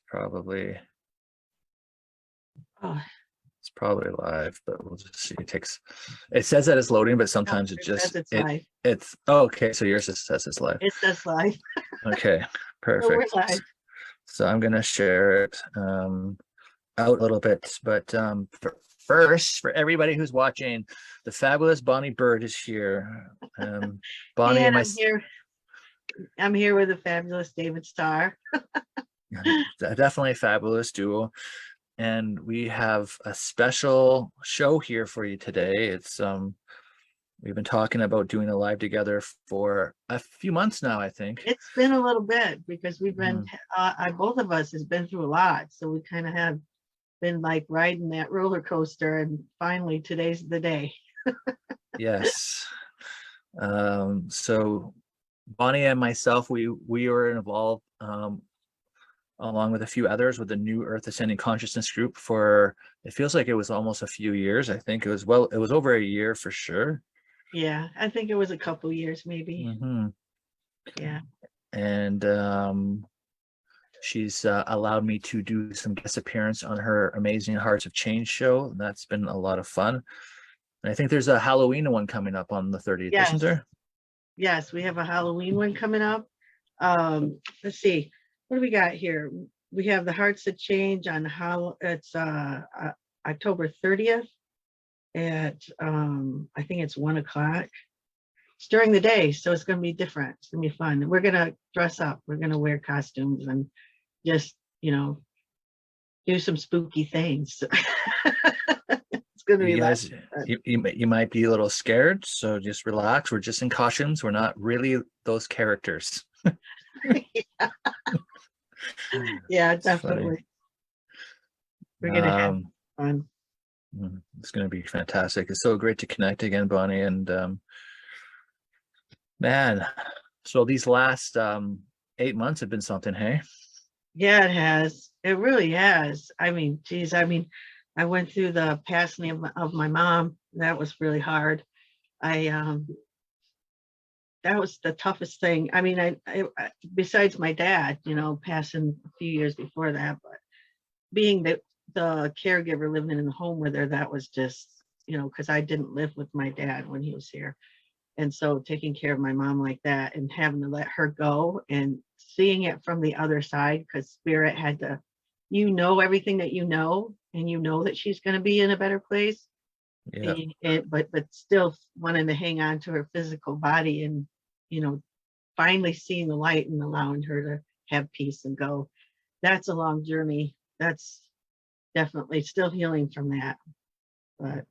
probably Oh, it's probably live, but we'll just see. It says that it's loading, but no, sometimes it says it's live. it's oh, okay. So yours just says it's live. It says live. Okay, So we're perfect. live. So I'm gonna share it out a little bit, but first, for everybody who's watching, the fabulous Bonnie Burd is here. Bonnie And and my I'm here with the fabulous David Starr. definitely a fabulous duo. And we have a special show here for you today. It's we've been talking about doing a live together for a few months now, I think. It's been a little bit because we've been, Mhm. both of us has been through a lot. So we kind of have been like riding that roller coaster, and finally today's the day. Yes. So Bonnie and myself, we were involved along with a few others with the New Earth Ascending Consciousness group for it feels like it was almost a few years. I think it was over a year for sure. Yeah, I think it was a couple years maybe. Hmm. Yeah. And she's allowed me to do some guest appearance on her amazing Hearts of Change show. That's been a lot of fun. And I think there's a Halloween one coming up on the 30th, isn't Yes. there? Yes, we have a Halloween one coming up. Let's see, what do we got here? We have the Hearts of Change on how it's October 30th at I think it's 1 o'clock. It's during the day, so it's going to be different. It's going to be fun. We're going to dress up. We're going to wear costumes and just, do some spooky things. It's going to be You lots guys, of fun. you might be a little scared, so just relax. We're just in costumes. We're not really those characters. Yeah, It's funny. definitely. We're going to have Um, fun. it's going to be fantastic. It's so great to connect again, Bonnie. And man, so these last 8 months have been something, hey? Yeah, it has. It really has. I mean, geez, I went through the passing of my mom. That was really hard. I that was the toughest thing. I mean, besides my dad, passing a few years before that, but being the caregiver living in the home with her, that was just, because I didn't live with my dad when he was here. And so taking care of my mom like that and having to let her go and seeing it from the other side, because spirit had to, everything that and that she's going to be in a better place. Yeah. But still wanting to hang on to her physical body and, finally seeing the light and allowing her to have peace and go. That's a long journey. That's definitely still healing from that. But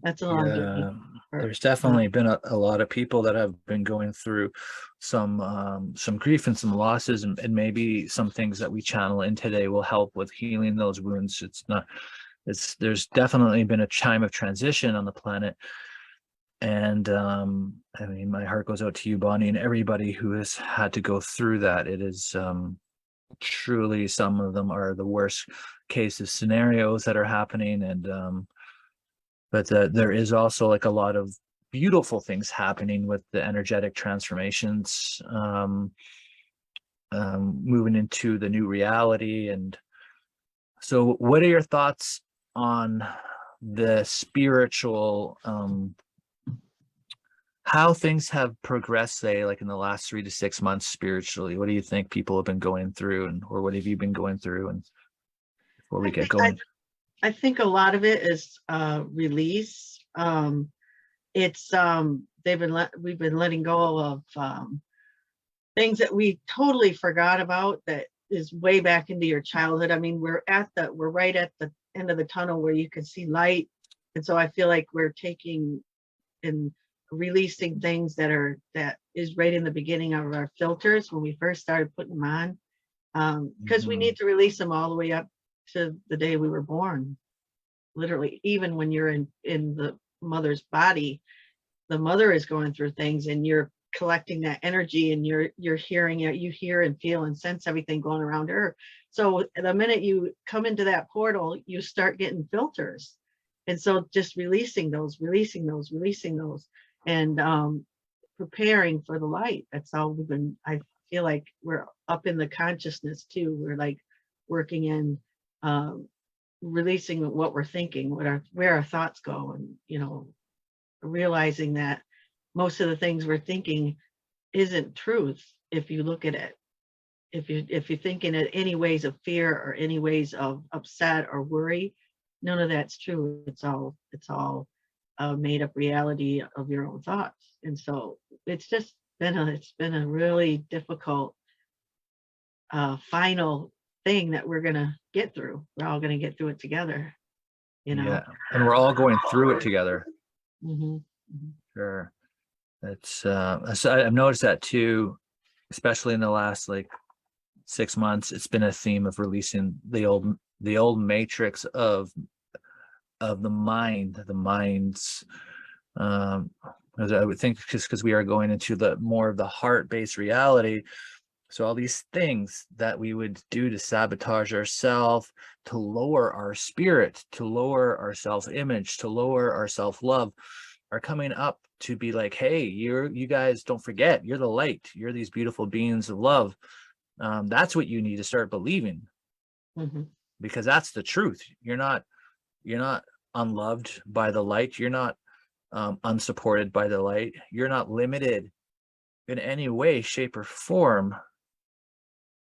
that's a long journey. Yeah, there's definitely been a lot of people that have been going through some grief and some losses, and maybe some things that we channel in today will help with healing those wounds. There's definitely been a time of transition on the planet. And I mean, my heart goes out to you, Bonnie, and everybody who has had to go through that. It is truly, some of them are the worst cases scenarios that are happening, and but there is also like a lot of beautiful things happening with the energetic transformations, moving into the new reality. And so what are your thoughts on the spiritual, how things have progressed, say, like in the last 3 to 6 months spiritually? What do you think people have been going through, and or what have you been going through? And before we I get think going. I think a lot of it is release. It's we've been letting go of things that we totally forgot about, that is way back into your childhood. I mean, we're right at the end of the tunnel where you can see light, and so I feel like we're taking and releasing things that is right in the beginning of our filters when we first started putting them on, because we need to release them all the way up to the day we were born. Literally, even when you're in the mother's body, the mother is going through things, and you're collecting that energy, and you're hearing it. You hear and feel and sense everything going around her. So the minute you come into that portal, you start getting filters, and so just releasing those, and preparing for the light. That's all we've been. I feel like we're up in the consciousness too. We're like working in releasing what we're thinking, where our thoughts go, and realizing that most of the things we're thinking isn't truth. If you look at it, if you're thinking in any ways of fear or any ways of upset or worry, none of that's true. It's all a made up reality of your own thoughts. And so it's been a really difficult final thing that we're gonna get through. We're all gonna get through it together, you know. Yeah, and we're all going through it together. Hmm. Sure. That's so I've noticed that too, especially in the last like 6 months. It's been a theme of releasing the old matrix of the mind's as I would think, just because we are going into the more of the heart-based reality. So all these things that we would do to sabotage ourselves, to lower our spirit, to lower our self-image, to lower our self-love, are coming up to be like, hey, you guys, don't forget, you're the light. You're these beautiful beings of love. That's what you need to start believing, Hmm. because that's the truth. You're not unloved by the light. You're not unsupported by the light. You're not limited in any way, shape, or form.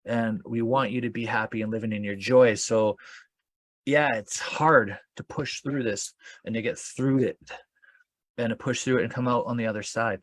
And we want you to be happy and living in your joy. So yeah, it's hard to push through this and to get through it and to push through it and come out on the other side.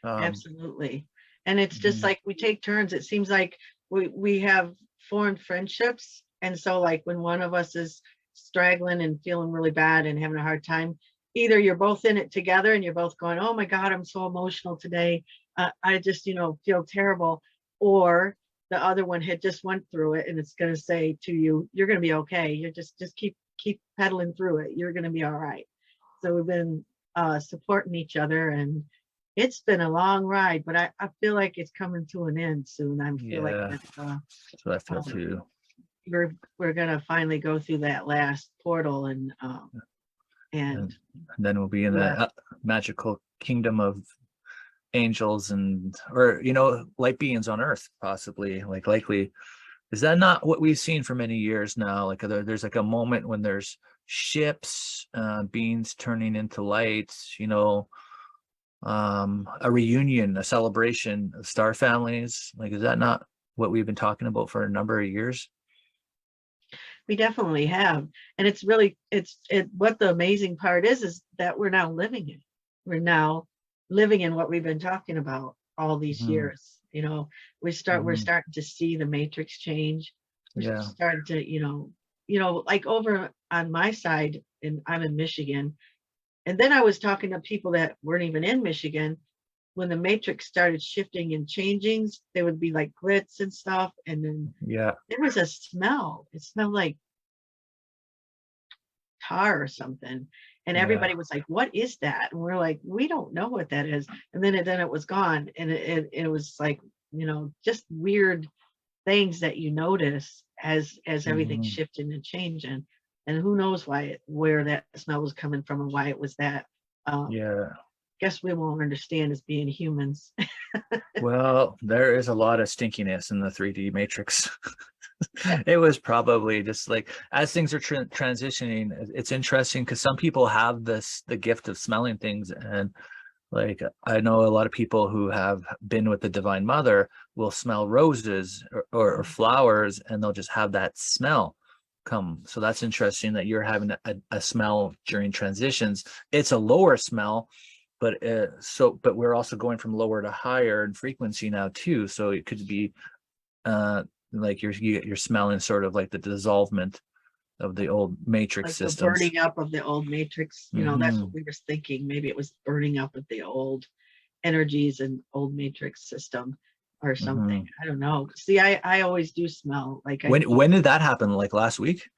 Absolutely. And it's just Mhm. like we take turns. It seems like we have formed friendships. And so like when one of us is straggling and feeling really bad and having a hard time, either you're both in it together and you're both going, oh my God, I'm so emotional today. I just, feel terrible. Or the other one had just went through it and it's going to say to you, you're going to be okay. You're just keep pedaling through it. You're going to be all right. So we've been supporting each other, and it's been a long ride, but I feel like it's coming to an end soon. I feel like Yeah, that that's what I feel um, too. we're gonna finally go through that last portal, and And then we'll be in yeah, the magical kingdom of angels and, or, light beings on earth, possibly, like likely. Is that not what we've seen for many years now? Like there's like a moment when there's ships, beings turning into lights, a reunion, a celebration of star families. Like, is that not what we've been talking about for a number of years? we definitely have. And it's really what the amazing part is that we're now living it. We're now living in what we've been talking about all these Mhm. years. We're Mhm. starting to see the matrix change. We're Yeah. starting to, like over on my side, and I'm in Michigan. And then I was talking to people that weren't even in Michigan. When the matrix started shifting and changing, there would be like glitz and stuff. And then Yeah. there was a smell. It smelled like tar or something. And Yeah. everybody was like, what is that? And we're like, we don't know what that is. And then it was gone. And it was like, just weird things that you notice as everything's Mhm. shifting and changing. And who knows where that smell was coming from and why it was that. Um, Yeah. guess we won't understand as being humans. Well, there is a lot of stinkiness in the 3D matrix. It was probably just like, as things are transitioning, it's interesting because some people have the gift of smelling things. And like, I know a lot of people who have been with the Divine Mother will smell roses or flowers, and they'll just have that smell come. So that's interesting that you're having a smell during transitions. It's a lower smell, but but we're also going from lower to higher in frequency now too. So it could be uh like you're smelling sort of like the dissolvement of the old matrix Like the systems. burning up of the old matrix, that's what Hmm. we were thinking. Maybe it was burning up of the old energies and old matrix system or something. Hmm. I don't know. See, I always do smell like When did that happen? Like last week?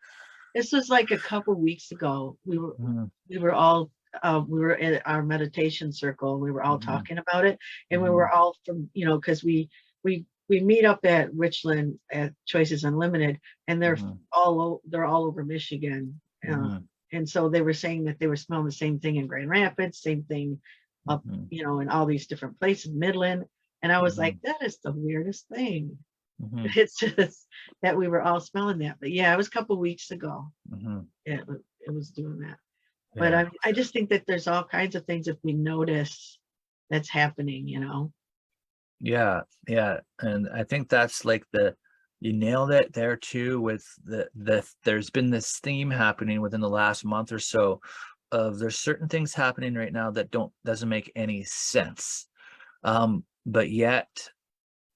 this was like a couple weeks ago. Hmm. We were all we were in our meditation circle and we were all Hmm. talking about it, and we Hmm. were all from, because we meet up at Richland at Choices Unlimited, and Hmm. they're all over Michigan. Hmm. And so they were saying that they were smelling the same thing in Grand Rapids, same thing up, Hmm. in all these different places, Midland. And I was Hmm. like, that is the weirdest thing. Mhm. It's just that we were all smelling that. But yeah, it was a couple weeks ago. Mhm. Yeah, it was doing that. But Yeah. I just think that there's all kinds of things if we notice that's happening, you know? Yeah, yeah, and I think that's like you nailed it there too with there's been this theme happening within the last month or so of there's certain things happening right now that doesn't make any sense. But yet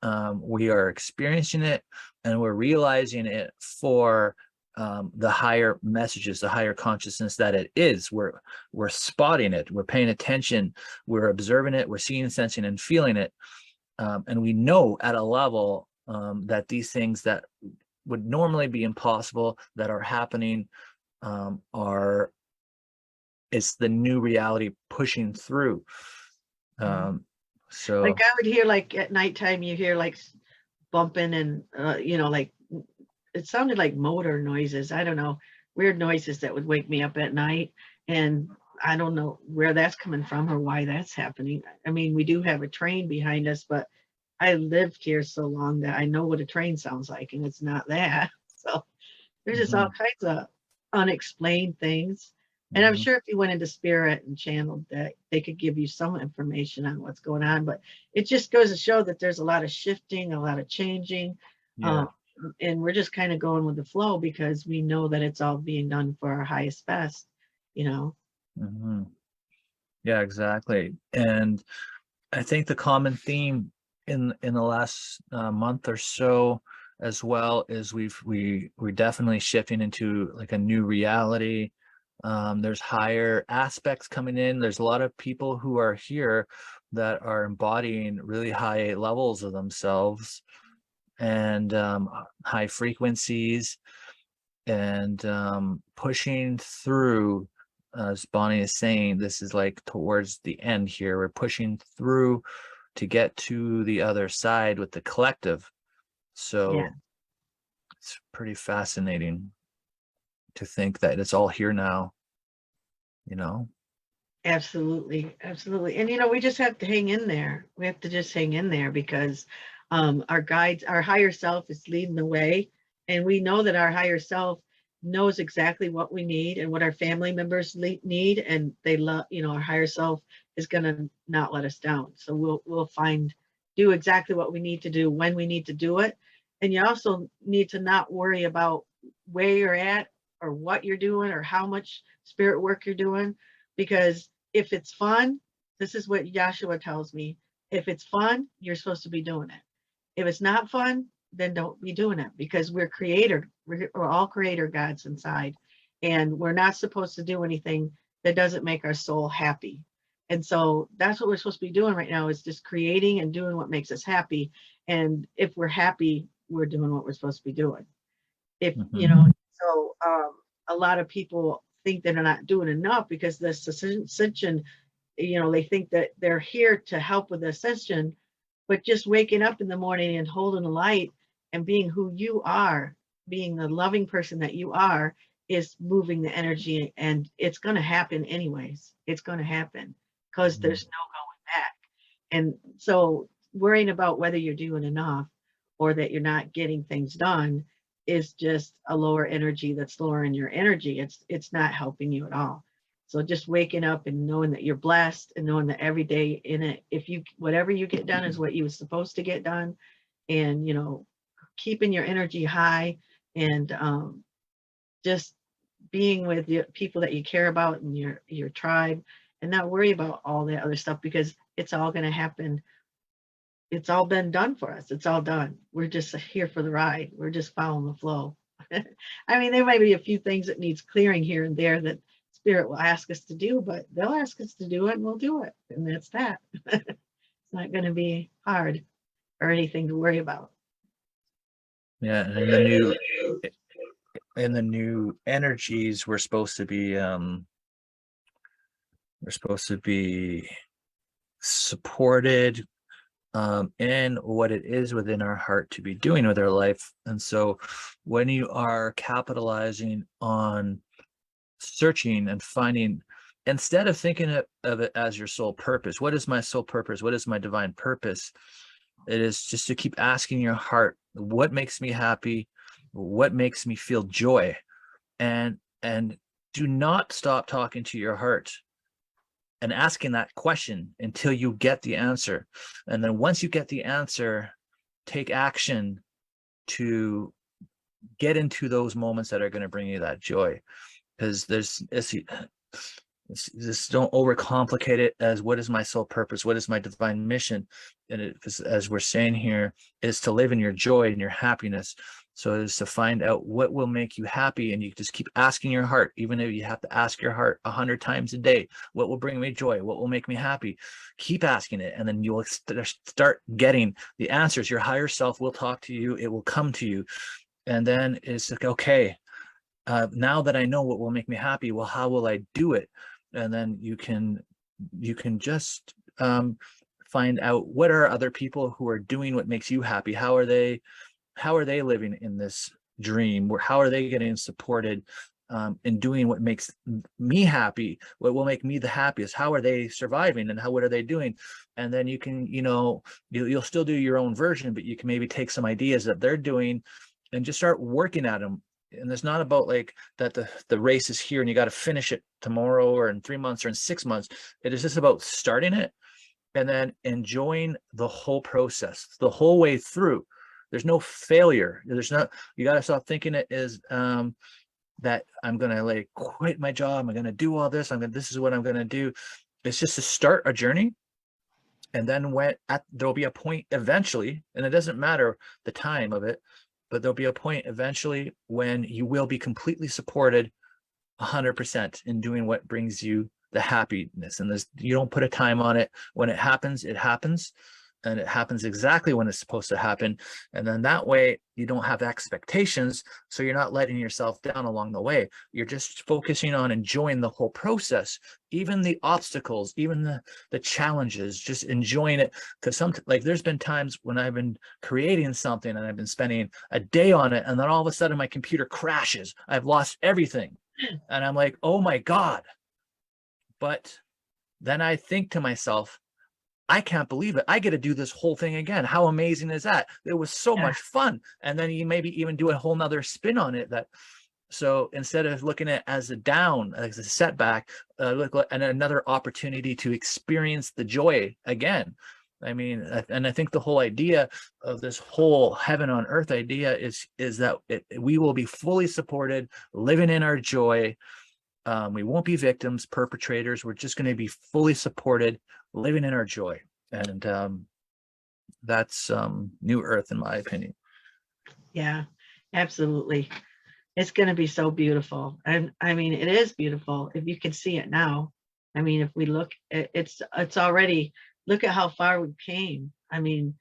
we are experiencing it and we're realizing it for the higher messages, the higher consciousness that it is. We're spotting it, we're paying attention, we're observing it, we're seeing, sensing, and feeling it, and we know at a level that these things that would normally be impossible that are happening are it's the new reality pushing through. Mhm. Um, Like so I would hear like at nighttime, you hear like bumping and, like it sounded like motor noises. I don't know, weird noises that would wake me up at night. And I don't know where that's coming from or why that's happening. I mean, we do have a train behind us, but I lived here so long that I know what a train sounds like, and it's not that. So there's just all mhm, kinds of unexplained things. And I'm mhm, sure if you went into spirit and channeled that, they could give you some information on what's going on. But it just goes to show that there's a lot of shifting, a lot of changing. yeah. Um, and we're just kind of going with the flow because we know that it's all being done for our highest best, you know? Mhm. Yeah, exactly. And I think the common theme in the last month or so as well is we're definitely shifting into like a new reality. There's higher aspects coming in. There's a lot of people who are here that are embodying really high levels of themselves and high frequencies and pushing through, as Bonnie is saying, this is like towards the end here. We're pushing through to get to the other side with the collective. Yeah. So it's pretty fascinating to think that it's all here now, you know? Absolutely, absolutely. And we just have to hang in there. We have to just hang in there because our guides, our higher self is leading the way. And we know that our higher self knows exactly what we need and what our family members need. And they love, our higher self is going to not let us down. So we'll do exactly what we need to do when we need to do it. And you also need to not worry about where you're at or what you're doing or how much spirit work you're doing, because if it's fun, this is what Joshua tells me. If it's fun, you're supposed to be doing it. If it's not fun, then don't be doing it, because we're creator. We're all creator gods inside. And we're not supposed to do anything that doesn't make our soul happy. And so that's what we're supposed to be doing right now, is just creating and doing what makes us happy. And if we're happy, we're doing what we're supposed to be doing. If Hmm. you know so A lot of people think that they're not doing enough because the ascension, they think that they're here to help with the ascension, but just waking up in the morning and holding the light and being who you are, being the loving person that you are, is moving the energy, and it's going to happen anyways. It's going to happen because Hmm. there's no going back. And so worrying about whether you're doing enough or that you're not getting things done is just a lower energy that's lowering your energy. It's not helping you at all. So just waking up and knowing that you're blessed and knowing that every day in it, if you whatever you get done is what you were supposed to get done, and keeping your energy high, and just being with the people that you care about and your tribe, and not worry about all that other stuff, because it's all going to happen. It's all been done for us. It's all done. We're just here for the ride. We're just following the flow. I mean, there might be a few things that needs clearing here and there that spirit will ask us to do, but they'll ask us to do it and we'll do it. And that's that. It's not going to be hard or anything to worry about. Yeah, and in the new energies, we're supposed to be supported in what it is within our heart to be doing with our life. And so when you are capitalizing on searching and finding, instead of thinking of it as your sole purpose, what is my sole purpose? What is my divine purpose? It is just to keep asking your heart what makes me happy, what makes me feel joy, and do not stop talking to your heart and asking that question until you get the answer. And then once you get the answer, take action to get into those moments that are going to bring you that joy. Because just don't overcomplicate it as what is my sole purpose, what is my divine mission. And it, as we're saying here, is to live in your joy and your happiness. So it is to find out what will make you happy, and you just keep asking your heart, even if you have to ask your heart 100 times a day, what will bring me joy, what will make me happy. Keep asking it, and then you'll start getting the answers. Your higher self will talk to you, it will come to you. And then it's like, okay, now that I know what will make me happy, well, how will I do it? And then you can just find out, what are other people who are doing what makes you happy? How are they living in this dream? How are they getting supported in doing what makes me happy? What will make me the happiest? How are they surviving, and what are they doing? And then you can, you'll still do your own version, but you can maybe take some ideas that they're doing and just start working at them. And it's not about like that the race is here and you got to finish it tomorrow or in 3 months or in 6 months. It is just about starting it and then enjoying the whole process the whole way through. There's no failure. You got to stop thinking it is that I'm going to like quit my job, I'm going to do all this, this is what I'm going to do. It's just to start a journey. And then there'll be a point eventually, and it doesn't matter the time of it, but there'll be a point eventually when you will be completely supported 100% in doing what brings you the happiness. And you don't put a time on it. When it happens, and it happens exactly when it's supposed to happen. And then that way you don't have expectations, so you're not letting yourself down along the way. You're just focusing on enjoying the whole process, even the obstacles, even the challenges, just enjoying it. Because like there's been times when I've been creating something and I've been spending a day on it, and then all of a sudden my computer crashes, I've lost everything, and I'm like, oh my God. But then I think to myself, I can't believe it, I get to do this whole thing again. How amazing is that? It was so much fun. And then you maybe even do a whole nother spin on it. So instead of looking at it as a down, as a setback, look at another opportunity to experience the joy again. I mean, and I think the whole idea of this whole heaven on earth idea is that we will be fully supported, living in our joy. We won't be victims, perpetrators. We're just going to be fully supported, living in our joy. And that's new earth, in my opinion. Yeah, absolutely. It's going to be so beautiful. And I mean, it is beautiful if you can see it now. I mean, if we look, it's already, look at how far we came. I mean,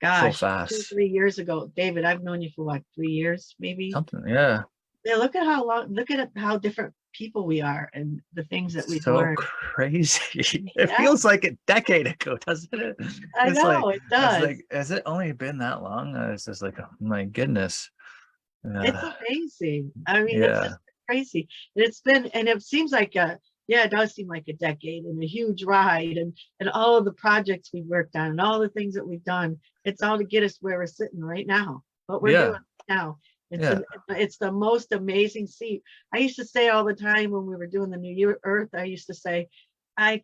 gosh, So fast. 2-3 years ago, David, I've known you for what, 3 years, maybe? Something, yeah. Yeah, look at how different people we are and the things that we've So learned. crazy. It Yeah, feels like a decade ago, doesn't it? I It's like, know it does. has it only been that long? It's just like, oh my goodness. It's amazing. I mean, it's Yeah, just crazy. And it seems like yeah, it does seem like a decade and a huge ride, and all of the projects we worked on and all the things that we've done. It's all to get us where we're sitting right now, what we're doing yeah, now. yeah, It's the most amazing seat. I used to say all the time when we were doing the New Year Earth, I used to say, I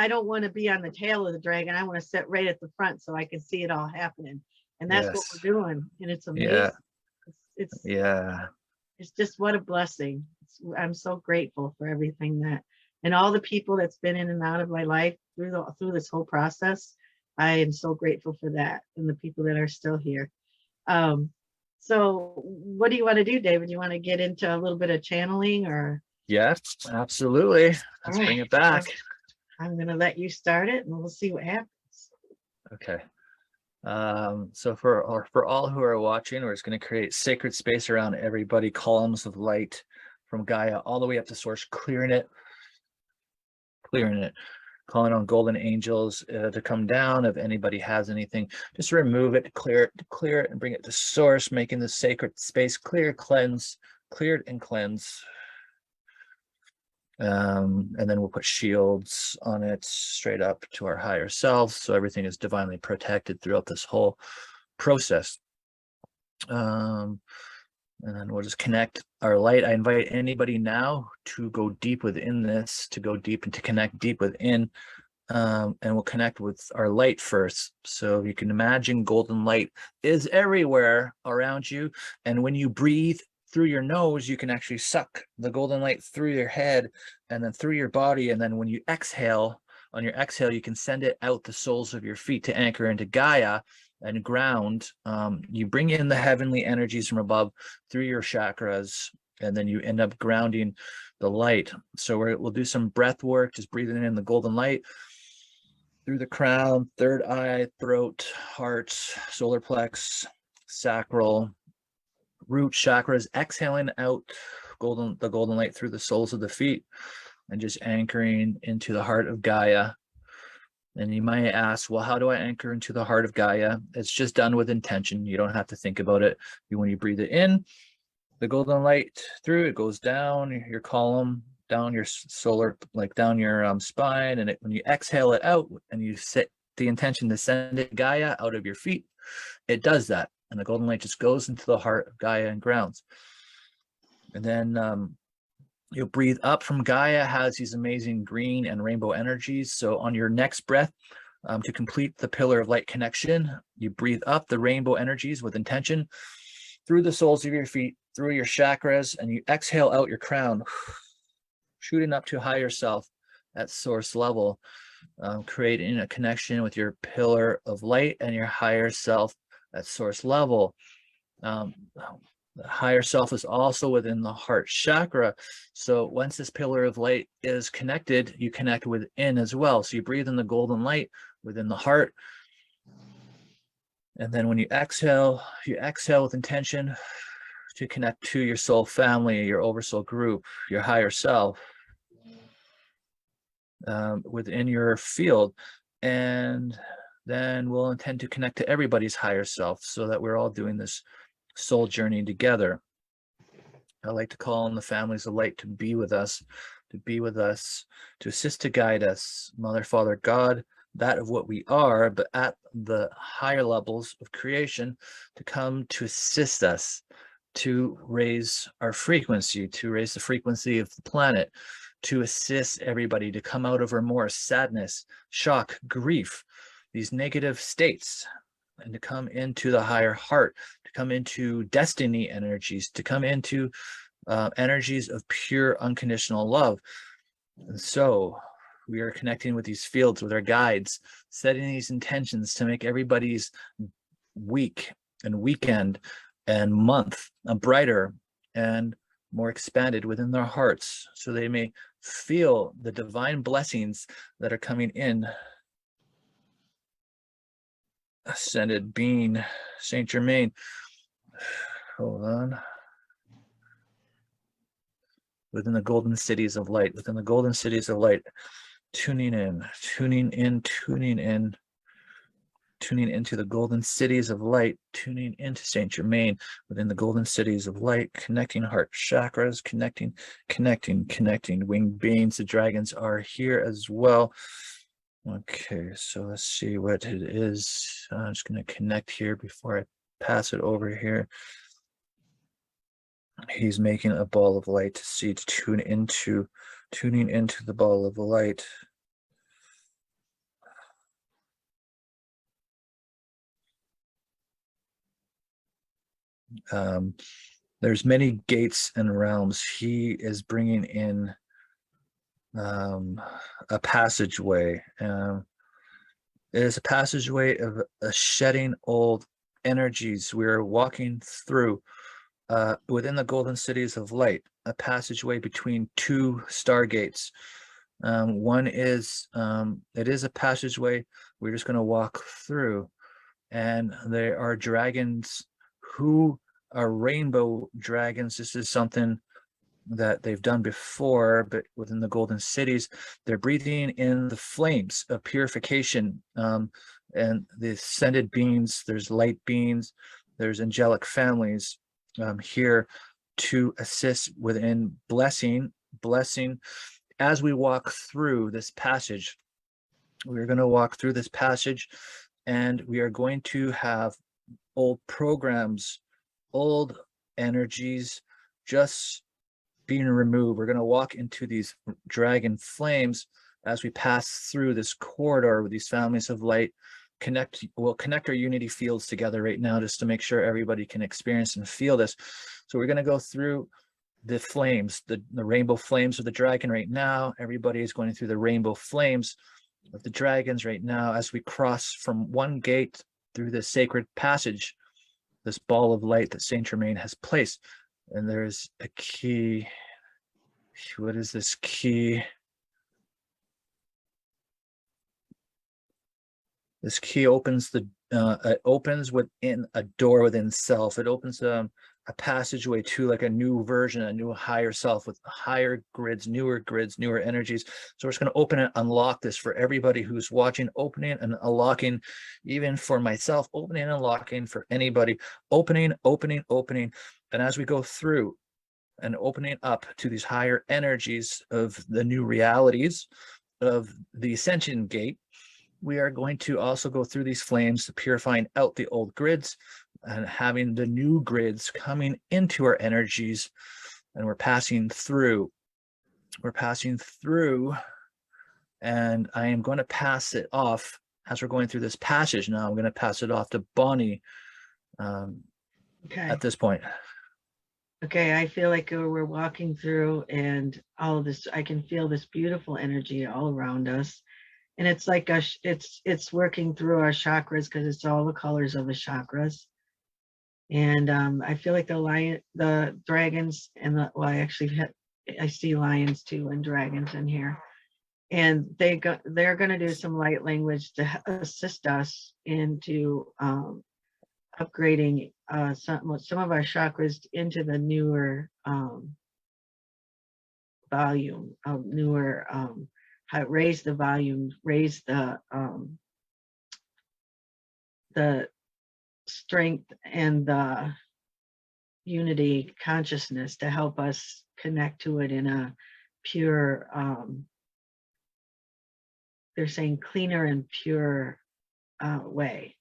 don't want to be on the tail of the dragon. I want to sit right at the front so I can see it all happening. And that's what yes, we're doing. And it's yeah, amazing. It's yeah, it's just what a blessing. I'm so grateful for everything and all the people that's been in and out of my life through this whole process. I am so grateful for that, and the people that are still here. Um, so what do you want to do, David? You want to get into a little bit of channeling, or? yeah, absolutely. All Let's bring right, it back. I'm going to let you start it, and we'll see what happens. Okay. So for all who are watching, we're just going to create sacred space around everybody, columns of light from Gaia all the way up to source, clearing it, calling on golden angels to come down. If anybody has anything, just remove it, clear it, and bring it to source, making the sacred space clear, cleared and cleanse. And then we'll put shields on it straight up to our higher self, so everything is divinely protected throughout this whole process. And then we'll just connect our light. I invite anybody now to go deep within this, to go deep and to connect deep within. And we'll connect with our light first. So you can imagine golden light is everywhere around you. And when you breathe through your nose, you can actually suck the golden light through your head and then through your body. And then when you exhale, on your exhale, you can send it out the soles of your feet to anchor into Gaia and ground. You bring in the heavenly energies from above through your chakras, and then you end up grounding the light. So we'll do some breath work, just breathing in the golden light through the crown, third eye, throat, heart, solar plex, sacral, root chakras, exhaling out the golden light through the soles of the feet and just anchoring into the heart of Gaia. And you might ask, well, how do I anchor into the heart of Gaia? It's just done with intention. You don't have to think about it. When you breathe it in, the golden light through, it goes down your column, down your solar, like down your spine. And when you exhale it out and you set the intention to send it Gaia out of your feet, it does that. And the golden light just goes into the heart of Gaia and grounds. And then you'll breathe up from Gaia, has these amazing green and rainbow energies. So on your next breath, to complete the pillar of light connection, you breathe up the rainbow energies with intention through the soles of your feet, through your chakras, and you exhale out your crown, shooting up to higher self at source level, creating a connection with your pillar of light and your higher self at source level. The higher self is also within the heart chakra. So once this pillar of light is connected, you connect within as well. So you breathe in the golden light within the heart. And then when you exhale with intention to connect to your soul family, your oversoul group, your higher self within your field. And then we'll intend to connect to everybody's higher self so that we're all doing this soul journey together. I like to call on the families of light to be with us, to assist, to guide us. Mother, Father, God, that of what we are, but at the higher levels of creation, to come to assist us, to raise our frequency, to raise the frequency of the planet, to assist everybody to come out of remorse, sadness, shock, grief, these negative states, and to come into the higher heart, to come into destiny energies, to come into energies of pure unconditional love. And so we are connecting with these fields, with our guides, setting these intentions to make everybody's week and weekend and month brighter and more expanded within their hearts, so they may feel the divine blessings that are coming in. Ascended being, Saint Germain. Hold on. Within the golden cities of light, tuning in, tuning into the golden cities of light, tuning into Saint Germain within the golden cities of light, connecting heart chakras, connecting winged beings. The dragons are here as well. Okay, so let's see what it is. I'm just going to connect here before I pass it over here. He's making a ball of light to see, to tuning into the ball of light. There's many gates and realms. He is bringing in a passageway. It is a passageway of shedding old energies. We're walking through within the golden cities of light, a passageway between two stargates. One is, it is a passageway we're just going to walk through, and there are dragons who are rainbow dragons. This is something that they've done before, but within the golden cities, they're breathing in the flames of purification, and the ascended beings. There's light beings, there's angelic families here to assist within blessing. As we walk through this passage, we're going to walk through this passage, and we are going to have old programs old energies just being removed. We're going to walk into these dragon flames as we pass through this corridor with these families of light. We'll connect our unity fields together right now just to make sure everybody can experience and feel this. So we're going to go through the flames, the rainbow flames of the dragon right now. Everybody is going through the rainbow flames of the dragons right now as we cross from one gate through the sacred passage, this ball of light that Saint Germain has placed. And there's a key. What is this key? This key opens it opens within a door within self. It opens a passageway to like a new version, a new higher self with higher grids, newer energies. So we're just going to open and unlock this for everybody who's watching, opening and unlocking, even for myself, opening and unlocking for anybody, opening. And as we go through and opening up to these higher energies of the new realities of the ascension gate, we are going to also go through these flames, purifying out the old grids and having the new grids coming into our energies. And we're passing through. And I am going to pass it off as we're going through this passage. Now I'm going to pass it off to Bonnie at this point. Okay, I feel like we're walking through and all of this, I can feel this beautiful energy all around us. And it's like it's working through our chakras because it's all the colors of the chakras. And I feel like the dragons and I see lions too and dragons in here. And they're going to do some light language to assist us into upgrading some of our chakras into the newer volume of newer raise the volume, raise the strength and the unity consciousness to help us connect to it in a pure, they're saying cleaner and pure way.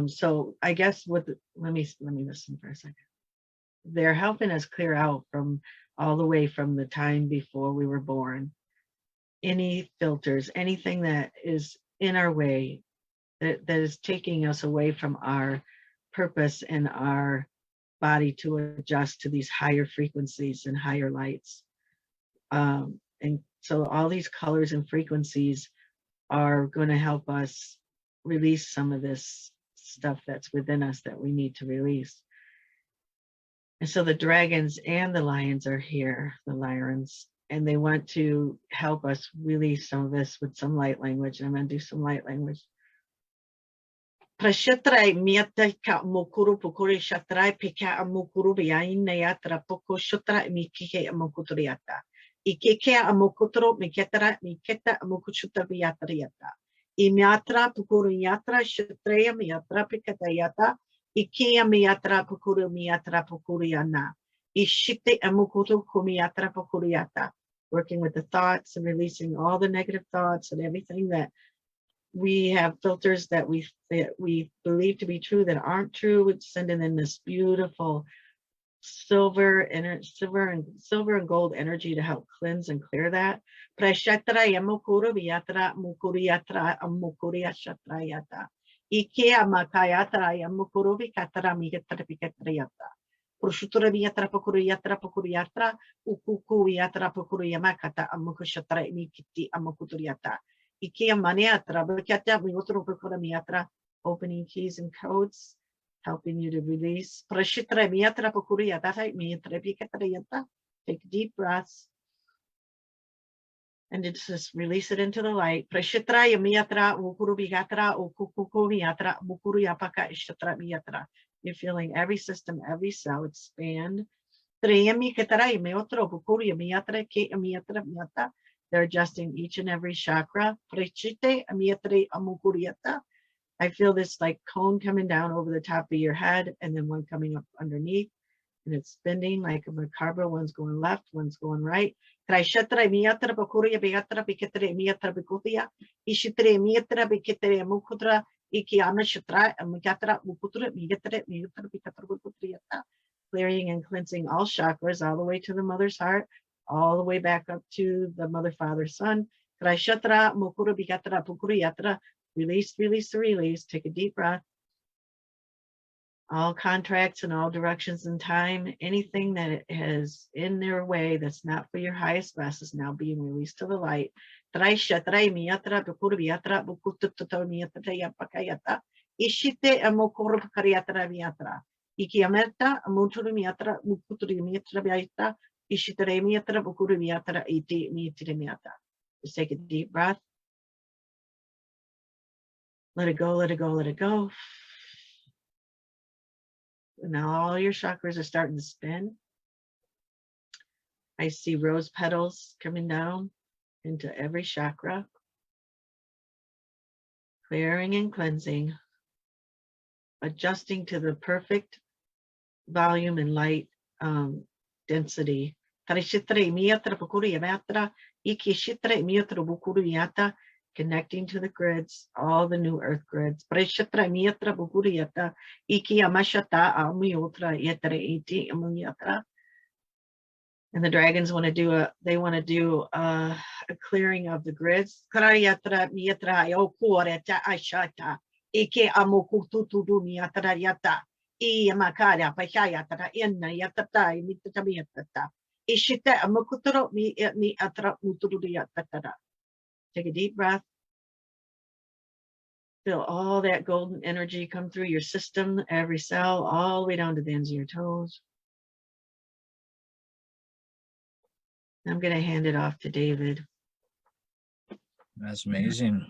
So I guess let me listen for a second. They're helping us clear out from all the way from the time before we were born, any filters, anything that is in our way that is taking us away from our purpose and our body to adjust to these higher frequencies and higher lights. And so all these colors and frequencies are going to help us release some of this stuff that's within us that we need to release. And so the dragons and the lions are here, the lions, and they want to help us release some of this with some light language. I'm going to do some light language. Prashatrai miata ka mokuru pukuri shatrai pika amukuru biaina yatra poko shatra mikike amokuturiata. Ikeke amokutro miketara miketa amokuchuta biatriata. Imiatra pukuru yatra shatreya miatra pikatayata. Ikea miatra pukuru miatra pukuriana. Ishite amukutu kumiatra pukuriata. Working with the thoughts and releasing all the negative thoughts and everything that we have filters that we believe to be true that aren't true. It's sending in this beautiful silver and gold energy to help cleanse and clear that. Prashatara yamukuru viyatra mukuriyatra amukuriya shatrayata. Ikea makayatra yamukuru vikatra migatra pikatrayata. Prushutura viyatra pakuriyatra ukuku viyatra pakuriyamakata amukushatra mikiti amukuturiata. Opening keys and codes, helping you to release. Take deep breaths and just release it into the light. You're feeling every system, every cell expand. They're adjusting each and every chakra. I feel this like cone coming down over the top of your head and then one coming up underneath. And it's spinning like a macabre. One's going left, one's going right. Iki amashatra, amikatra, mukutra, migatare, migatra, pikatra, bukutriata. Clearing and cleansing all chakras all the way to the mother's heart, all the way back up to the mother, father, son. Krashatra, mukura, bikatra, pukuriatra. Release, release, release. Take a deep breath. All contracts in all directions and time, anything that has in their way that's not for your highest best is now being released to the light. Ishite amokoro miatra. Ikiameta amuturu miatra, mukuturi mitra biata, ishitere miatra, bukuru miatra, iti mitire miata. Just take a deep breath. Let it go, let it go, let it go. Now all your chakras are starting to spin. I see rose petals coming down into every chakra, clearing and cleansing, adjusting to the perfect volume and light density. Connecting to the grids, all the new earth grids. And the dragons want to do a clearing of the grids. Take a deep breath. Feel all that golden energy come through your system, every cell, all the way down to the ends of your toes. I'm going to hand it off to David. That's amazing.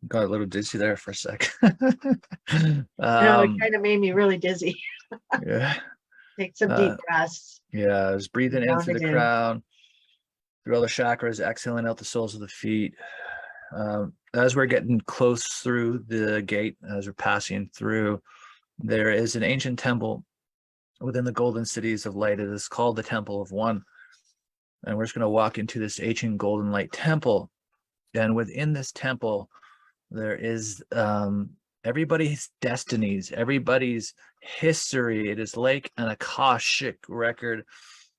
Got a little dizzy there for a sec. It kind of made me really dizzy. Yeah. Take some deep breaths. Yeah, I was breathing in through the Grounded in. crown, through all the chakras, exhaling out the soles of the feet. As we're getting close through the gate, as we're passing through, there is an ancient temple within the golden cities of light. It is called the Temple of One. And we're just going to walk into this ancient golden light temple. And within this temple, there is everybody's destinies, everybody's history. It is like an Akashic record,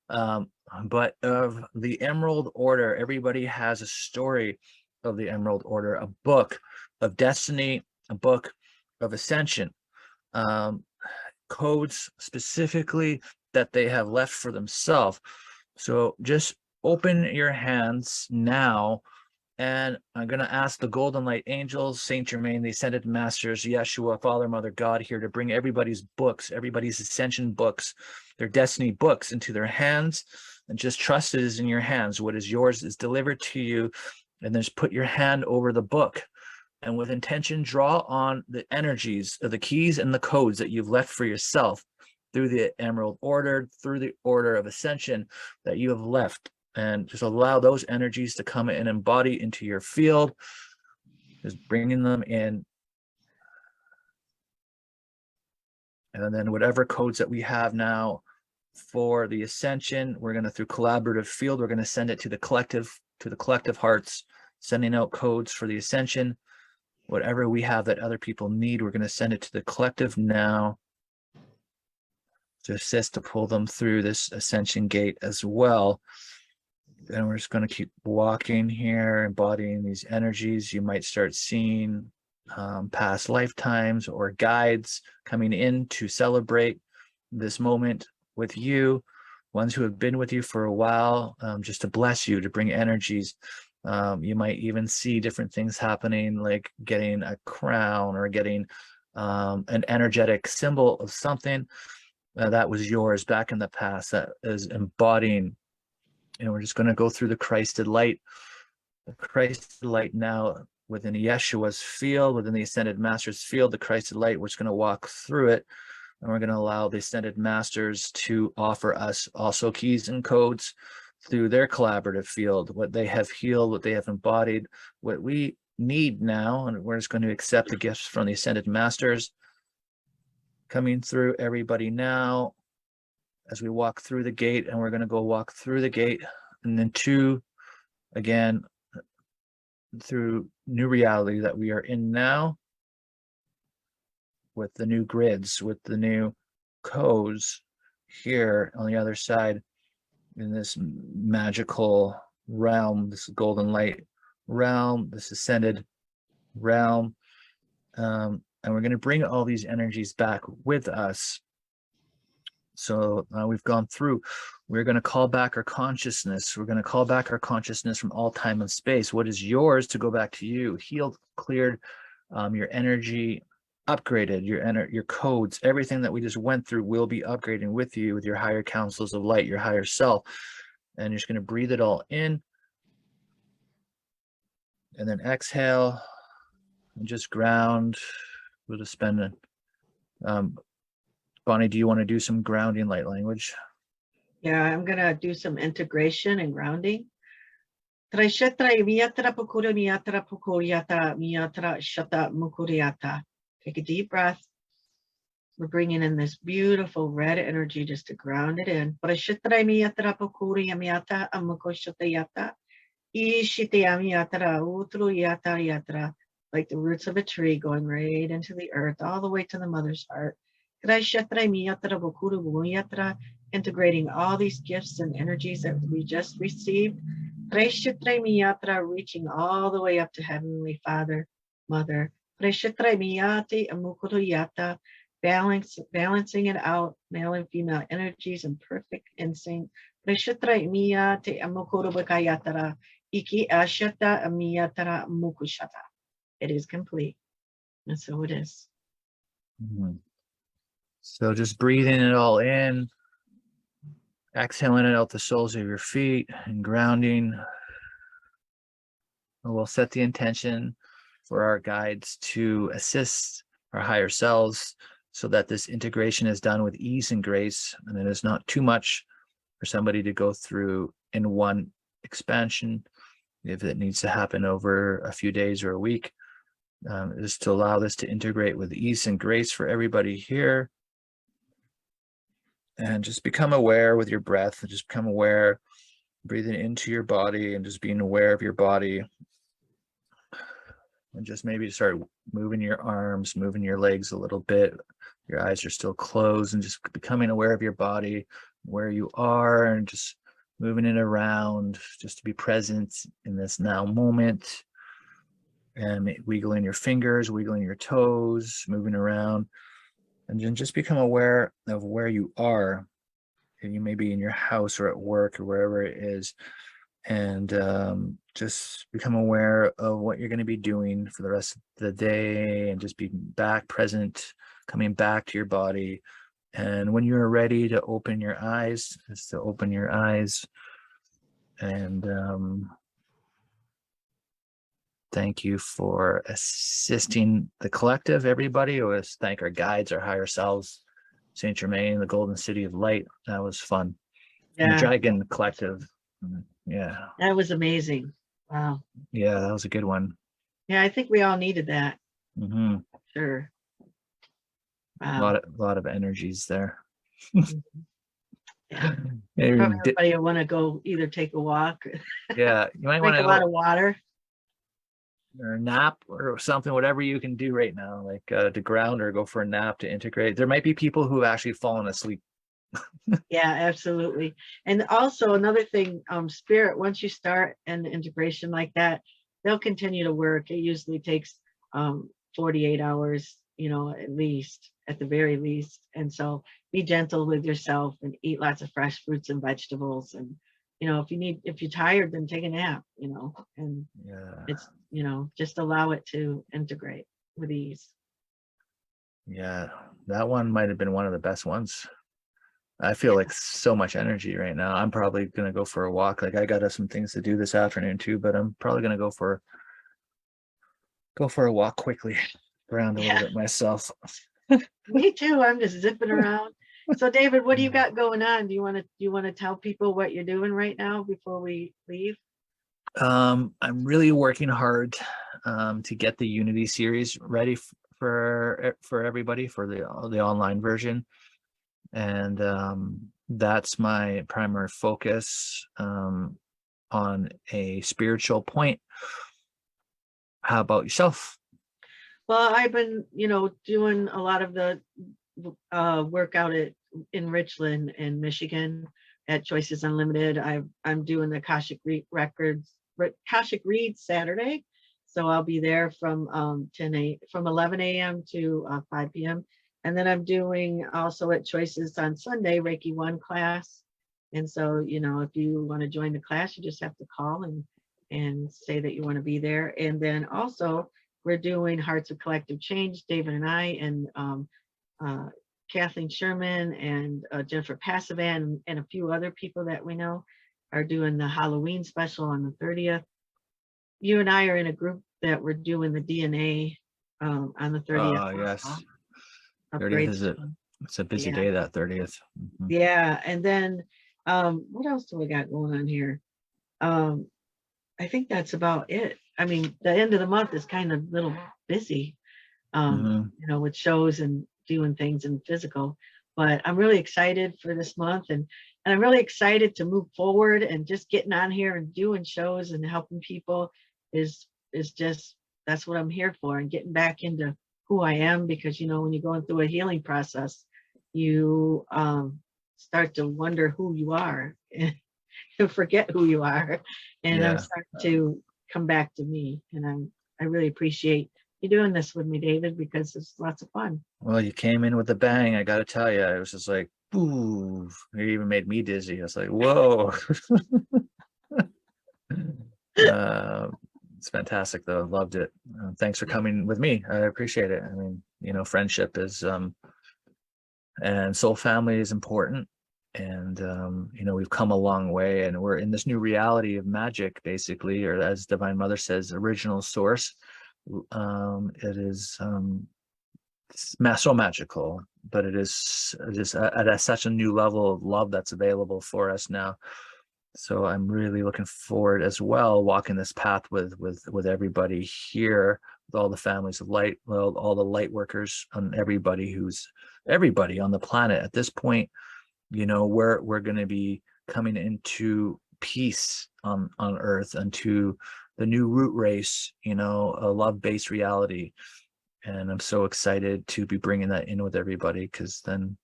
but of the Emerald Order. Everybody has a story of the Emerald Order, a book of destiny, a book of ascension, codes specifically that they have left for themselves. So just open your hands now, and I'm going to ask the Golden Light Angels, Saint Germain, the Ascended Masters, Yeshua, Father, Mother, God here to bring everybody's books, everybody's ascension books, their destiny books into their hands, and just trust it is in your hands. What is yours is delivered to you, and then just put your hand over the book, and with intention, draw on the energies of the keys and the codes that you've left for yourself through the Emerald Order, through the Order of Ascension that you have left, and just allow those energies to come and embody into your field, just bringing them in. And then whatever codes that we have now for the Ascension, we're going to, through collaborative field, we're going to send it to the collective hearts, sending out codes for the Ascension. Whatever we have that other people need, we're going to send it to the collective now to assist to pull them through this Ascension gate as well. And we're just going to keep walking here, embodying these energies. You might start seeing past lifetimes or guides coming in to celebrate this moment with you, ones who have been with you for a while, just to bless you, to bring energies. You might even see different things happening, like getting a crown or getting an energetic symbol of something that was yours back in the past, that is embodying. And we're just going to go through the Christed light. The Christed light now within Yeshua's field, within the Ascended Master's field, the Christed light, we're just going to walk through it. And we're going to allow the Ascended Masters to offer us also keys and codes through their collaborative field, what they have healed, what they have embodied, what we need now. And we're just going to accept the gifts from the Ascended Masters coming through everybody now as we walk through the gate. And we're going to go walk through the gate and then again, through new reality that we are in now. with the new grids, with the new codes here on the other side in this magical realm, this golden light realm, this ascended realm. And we're going to bring all these energies back with us. So we've gone through, we're going to call back our consciousness. We're going to call back our consciousness from all time and space. What is yours to go back to you, healed, cleared, your energy upgraded, your codes, everything that we just went through will be upgrading with you, with your higher councils of light, your higher self. And you're just going to breathe it all in. And then exhale and just ground. We'll just spend a, Bonnie, do you want to do some grounding light language? Yeah, I'm gonna do some integration and grounding. Trishatra miyatra pukura miyatra pukuriata miyatra shata mukuriata. Take a deep breath. We're bringing in this beautiful red energy just to ground it in. Trishatra miyatra pukuri miyata amukoshata yata. Ishitya miyatra utru yata yatra. Like the roots of a tree going right into the earth, all the way to the mother's heart. Integrating all these gifts and energies that we just received. Reaching all the way up to Heavenly Father, Mother. Balancing it out, male and female energies in perfect insync. It is complete. And so it is. Mm-hmm. So just breathing it all in, exhaling it out the soles of your feet and grounding. And we'll set the intention for our guides to assist our higher selves so that this integration is done with ease and grace, and it is not too much for somebody to go through in one expansion. If it needs to happen over a few days or a week, just to allow this to integrate with ease and grace for everybody here. And just become aware with your breath, and just become aware, breathing into your body and just being aware of your body. And just maybe start moving your arms, moving your legs a little bit. Your eyes are still closed, and just becoming aware of your body, where you are, and just moving it around, just to be present in this now moment. And wiggling your fingers, wiggling your toes, moving around. And then just become aware of where you are. And you may be in your house or at work or wherever it is. And just become aware of what you're going to be doing for the rest of the day, and just be back present, coming back to your body. And when you're ready to open your eyes, just to open your eyes. And thank you for assisting the collective, everybody. Let's thank our guides, our higher selves, Saint Germain, the Golden City of Light. That was fun. Yeah. And the Dragon Collective. Yeah. That was amazing. Wow. Yeah, that was a good one. Yeah, I think we all needed that. Mm-hmm. Sure. Wow. A lot of energies there. Yeah. Probably everybody will want to go either take a walk, yeah, you might want drink a lot of water, or a nap or something, whatever you can do right now, like to ground or go for a nap to integrate. There might be people who have actually fallen asleep. Yeah, absolutely. And also another thing, spirit, once you start an integration like that, they'll continue to work. It usually takes 48 hours, at the very least. And so be gentle with yourself and eat lots of fresh fruits and vegetables. And if you're tired, then take a nap, and Yeah. it's just allow it to integrate with ease. Yeah, that one might have been one of the best ones. I feel like so much energy right now. I'm probably gonna go for a walk. Like I got some things to do this afternoon too, but I'm probably gonna go for a walk quickly, ground a little bit myself. Me too. I'm just zipping around. So David, what do you got going on? Do you want to tell people what you're doing right now before we leave? I'm really working hard to get the Unity series ready for everybody for the online version. And that's my primary focus on a spiritual point. How about yourself? Well, I've been, doing a lot of the workout in Richland in Michigan at Choices Unlimited. I'm doing the Kashik Read Saturday. So I'll be there from 11 a.m. to 5 p.m. And then I'm doing also at Choices on Sunday, Reiki 1 class. And so, if you want to join the class, you just have to call and say that you want to be there. And then also we're doing Hearts of Collective Change, David and I, and uh, Kathleen Sherman and Jennifer Passivan and a few other people that we know are doing the Halloween special on the 30th. You and I are in a group that we're doing the DNA on the 30th. Yes. 30th Upgrades. is it's a busy Yeah. day, that 30th. Yeah. And then what else do we got going on here? I think that's about it. I mean, the end of the month is kind of a little busy, with shows and doing things in physical, but I'm really excited for this month, and I'm really excited to move forward, and just getting on here and doing shows and helping people is just, that's what I'm here for, and getting back into who I am, because when you're going through a healing process, you start to wonder who you are and forget who you are, and I'm Yeah. starting to come back to me, and I really appreciate you doing this with me, David, because it's lots of fun. Well, you came in with a bang. I got to tell you, it was just like, ooh, it even made me dizzy. I was like, whoa. It's fantastic, though. Loved it. Thanks for coming with me. I appreciate it. I mean, friendship is, and soul family is important. And, we've come a long way, and we're in this new reality of magic, basically, or as Divine Mother says, original source. It is, so magical, but it is just at such a new level of love that's available for us now. So I'm really looking forward as well, walking this path with everybody here, with all the families of light, well, all the light workers, and everybody on the planet at this point. We're going to be coming into peace on Earth, into the new root race, a love-based reality. And I'm so excited to be bringing that in with everybody, because then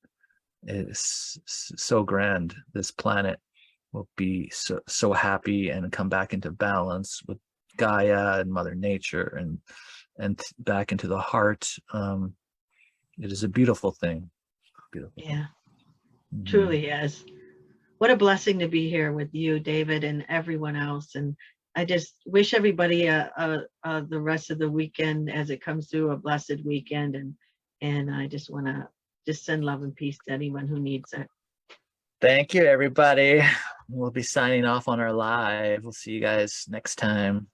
it's so grand. This planet will be so happy and come back into balance with Gaia and Mother Nature, and back into the heart. It is a beautiful thing. Beautiful. Yeah, truly is. What a blessing to be here with you, David, and everyone else. And I just wish everybody the rest of the weekend, as it comes through, a blessed weekend. And I just want to just send love and peace to anyone who needs it. Thank you, everybody. We'll be signing off on our live. We'll see you guys next time.